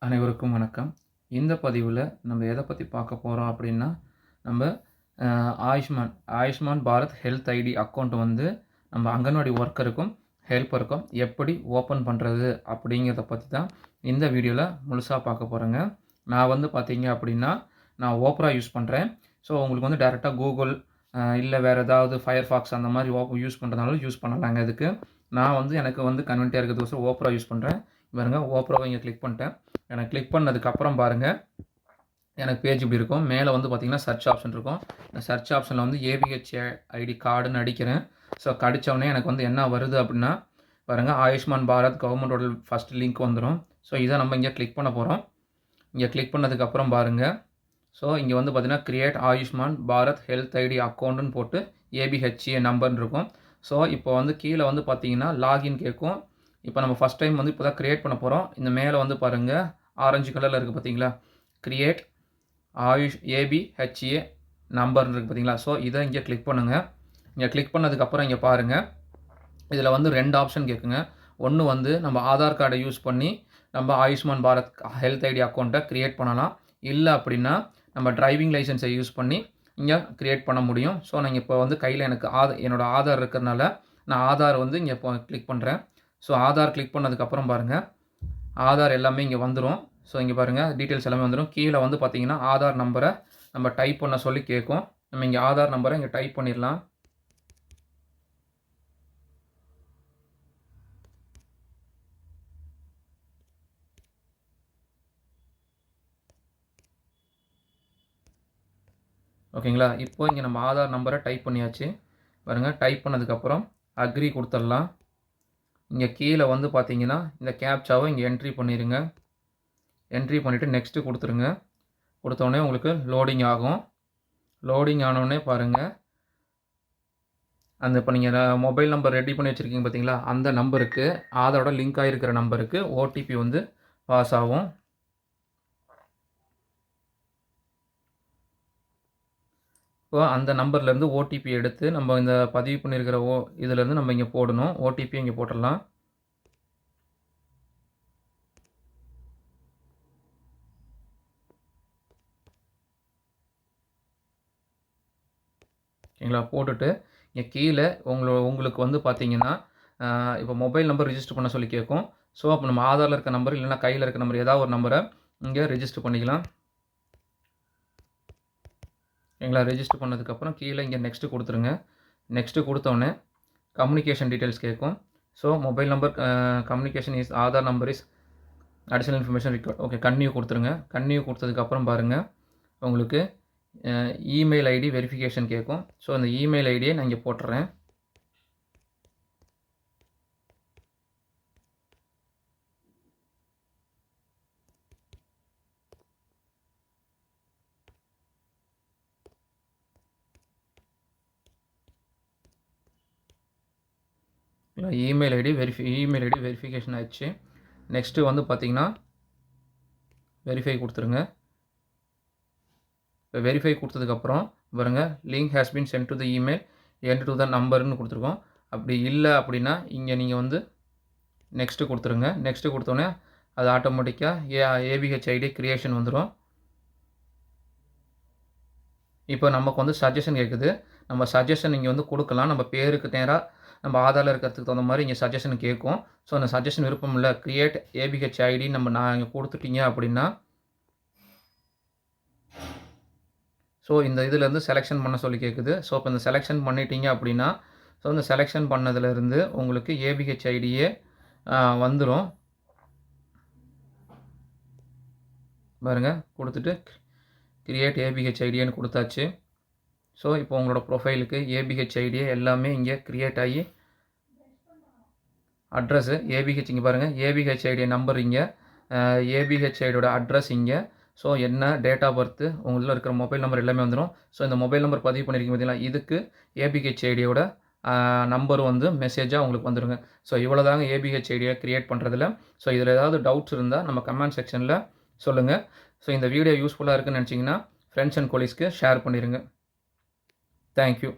அனைவருக்கும் வணக்கம். இந்த பதிவுல நம்ம எத பத்தி பார்க்க போறோம் அப்படின்னா, நம்ப அ Ayushman Bharat health ID account வந்து நம்ம அங்கன்வாடி ஒர்க்கருக்கும், ஹெல்ப்பருக்கும் எப்படி ஓப்பன் பண்றது அப்படிங்கிறத பத்தி தான் இந்த வீடியோல முழுசா பார்க்க போறோங்க. நான் வந்து பார்த்தீங்க அப்படின்னா, நான் ஓப்ரா யூஸ் பண்றேன். ஸோ உங்களுக்கு வந்து டைரக்ட்டா கூகுள் இல்ல வேற ஏதாவது ஃபயர்ஃபாக்ஸ் அந்த மாரி யூஸ் பண்றதுனாலும் யூஸ் பண்ணலாங்க இதுக்கு. நான் வந்து எனக்கு வந்து கன்வீனியன்ட்டா இருக்கிறதுக்கோசரம் ஓப்ரா யூஸ் பண்றேன். பாருங்க ஓப்ராவ இங்க கிளிக் பண்ணிட்டேன். எனக்கு கிளிக் பண்ணதுக்கப்புறம் பாருங்க, எனக்கு பேஜ் இப்படி இருக்கும். மேலே வந்து பார்த்தீங்கன்னா, சர்ச் ஆப்ஷன் இருக்கும். இந்த சர்ச் ஆப்ஷனில் வந்து ஏபிஹெச் ஐடி கார்டுன்னு அடிக்கிறேன். ஸோ அடித்தவுடனே எனக்கு வந்து என்ன வருது அப்படின்னா, பாருங்க ஆயுஷ்மான் பாரத் கவர்மெண்டோட ஃபர்ஸ்ட் லிங்க் வந்துரும். ஸோ இதை நம்ம இங்கே கிளிக் பண்ண போகிறோம். இங்கே கிளிக் பண்ணதுக்கப்புறம் பாருங்க, ஸோ இங்கே வந்து பார்த்தீங்கன்னா, create Ayushman Bharat health ID அக்கௌண்ட்டுன்னு போட்டு ஏபிஹெச்ஏ நம்பர்னு இருக்கும். ஸோ இப்போ வந்து கீழே வந்து பார்த்தீங்கன்னா, லாகின் கேட்கும். இப்போ நம்ம ஃபஸ்ட் டைம் வந்து இப்போ தான் கிரியேட் பண்ண போகிறோம். இந்த மேலே வந்து பாருங்கள், ஆரஞ்சு கலரில் இருக்குது பார்த்தீங்களா, கிரியேட் ஏபிஹெச்ஏ நம்பர்னு இருக்குது பார்த்தீங்களா. ஸோ இதை இங்கே கிளிக் பண்ணுங்கள். இங்கே கிளிக் பண்ணதுக்கப்புறம் இங்கே பாருங்கள், இதில் வந்து 2 ஆப்ஷன் கேட்குங்க. ஒன்று வந்து நம்ம ஆதார் கார்டை யூஸ் பண்ணி நம்ம ஆயுஷ்மான் பாரத் ஹெல்த் ஐடி அக்கௌண்ட்டை கிரியேட் பண்ணலாம். இல்லை அப்படின்னா நம்ம டிரைவிங் லைசன்ஸை யூஸ் பண்ணி இங்கே கிரியேட் பண்ண முடியும். ஸோ நான் இப்போ வந்து கையில் எனக்கு என்னோடய ஆதார் இருக்கிறதுனால நான் ஆதார் வந்து இங்கே இப்போ கிளிக் பண்ணுறேன். ஸோ ஆதார் கிளிக் பண்ணதுக்கப்புறம் பாருங்கள், ஆதார் எல்லாமே இங்கே வந்துடும். ஸோ இங்கே பாருங்கள், டீட்டெயில்ஸ் எல்லாமே வந்துடும். கீழே வந்து பார்த்தீங்கன்னா ஆதார் நம்பரை நம்ம டைப் பண்ண சொல்லி கேட்கும். நம்ம இங்கே ஆதார் நம்பரை இங்கே டைப் பண்ணிடலாம். ஓகேங்களா, இப்போ இங்கே நம்ம ஆதார் நம்பரை டைப் பண்ணியாச்சு. பாருங்கள், டைப் பண்ணதுக்கப்புறம் அக்ரி கொடுத்துடலாம். இங்கே கீழே வந்து பார்த்தீங்கன்னா இந்த கேப்சாவை இங்கே என்ட்ரி பண்ணிடுங்க. என்ட்ரி பண்ணிவிட்டு நெக்ஸ்ட்டு கொடுத்துருங்க. கொடுத்தோடனே உங்களுக்கு லோடிங் ஆகும். லோடிங் ஆனோடனே பாருங்கள், அந்த இப்போ நீங்கள் மொபைல் நம்பர் ரெடி பண்ணி வச்சுருக்கீங்க பார்த்தீங்களா, அந்த நம்பருக்கு ஆதாரோட லிங்க் ஆகிருக்கிற நம்பருக்கு ஓடிபி வந்து பாஸ் ஆகும். இப்போ அந்த நம்பர்லேருந்து ஓடிபி எடுத்து நம்ம இந்த பதிவு பண்ணியிருக்கிற இதிலேருந்து நம்ம இங்கே போடணும். ஓடிபி இங்கே போட்டுடலாம். ஓகேங்களா, போட்டுட்டு இங்கே கீழே உங்களுக்கு வந்து பார்த்தீங்கன்னா, இப்போ மொபைல் நம்பர் ரிஜிஸ்டர் பண்ண சொல்லி கேட்கும். ஸோ அப்போ நம்ம ஆதாரில் இருக்க நம்பர் இல்லைனா கையில் இருக்க நம்பர் ஏதாவது ஒரு நம்பரை இங்கே ரெஜிஸ்டர் பண்ணிக்கலாம். ஓகேங்களா, ரெஜிஸ்டர் பண்ணதுக்கப்புறம் கீழே இங்கே நெக்ஸ்ட்டு கொடுத்துருங்க. நெக்ஸ்ட்டு கொடுத்தோடனே கம்யூனிகேஷன் டீட்டெயில்ஸ் கேட்கும். So mobile number communication is Aadhaar number is additional information required. Okay, continue கொடுத்துருங்க. கன்டினியூ கொடுத்ததுக்கப்புறம் பாருங்கள், உங்களுக்கு இமெயில் ஐடி வெரிஃபிகேஷன் கேட்கும். ஸோ அந்த இமெயில் ஐடியை நான் இங்கே போட்டுறேன். இமெயில் ஐடி வெரிஃபிகேஷன் ஆயிடுச்சு. நெக்ஸ்ட்டு வந்து பார்த்தீங்கன்னா வெரிஃபை கொடுத்துருங்க. இப்போ வெரிஃபை கொடுத்ததுக்கப்புறம் பாருங்கள், link has been sent to the email and to the நம்பர்னு கொடுத்துருக்கோம். அப்படி இல்லை அப்படின்னா இங்கே நீங்கள் வந்து நெக்ஸ்ட்டு கொடுத்துருங்க. நெக்ஸ்ட்டு கொடுத்தோன்னே அது ஆட்டோமேட்டிக்காக ஏபிஹெச் ஐடி கிரியேஷன் வந்துடும். இப்போ நமக்கு வந்து சஜஷன் கேட்குது. நம்ம சஜஷன் இங்கே வந்து கொடுக்கலாம். நம்ம பேருக்கு நேராக நம்ம ஆதாரில் இருக்கிறதுக்கு தகுந்த மாதிரி இங்கே சஜஷன் கேட்கும். ஸோ அந்த சஜஷன் விருப்பம் இல்லை, கிரியேட் ஏபிஹெச் ஐடி நான் இங்கே கொடுத்துட்டீங்க அப்படின்னா, ஸோ இந்த இதிலேருந்து செலெக்ஷன் பண்ண சொல்லி கேட்குது. ஸோ இப்போ இந்த செலெக்ஷன் பண்ணிட்டீங்க அப்படின்னா, ஸோ இந்த செலெக்ஷன் பண்ணதுலேருந்து உங்களுக்கு ஏபிஹெச் ஐடியே வந்துடும். பாருங்கள், கொடுத்துட்டு கிரியேட் ஏபிஹெச் ஐடின்னு கொடுத்தாச்சு. ஸோ இப்போ உங்களோட ப்ரொஃபைலுக்கு ஏபிஹெச் ஐடியே எல்லாமே இங்கே க்ரியேட் ஆகி அட்ரஸ்ஸு ஏபிஹெச் இங்கே பாருங்கள், ஏபிஹெச் ஐடி நம்பர் இங்கே, ஏபிஹெச் ஐடியோட அட்ரஸ் இங்கே. ஸோ என்ன டேட் ஆஃப் பர்த்து உங்களில் இருக்கிற மொபைல் நம்பர் எல்லாமே வந்துடும். ஸோ இந்த மொபைல் நம்பர் பதிவு பண்ணியிருக்கீங்க பார்த்தீங்களா, இதுக்கு ஏபிஹெச் ஐடியோட நம்பர் வந்து மெசேஜாக உங்களுக்கு வந்துடுங்க. ஸோ இவ்வளோ தாங்க ஏபிஹெச் ஐடியை க்ரியேட் பண்ணுறதுல. ஸோ இதில் ஏதாவது டவுட்ஸ் இருந்தால் நம்ம கமெண்ட் செக்ஷனில் சொல்லுங்கள். ஸோ இந்த வீடியோ யூஸ்ஃபுல்லாக இருக்குன்னு நினச்சிங்கன்னா ஃப்ரெண்ட்ஸ் அண்ட் கொலீஸ்க்கு ஷேர் பண்ணிடுங்க. Thank you.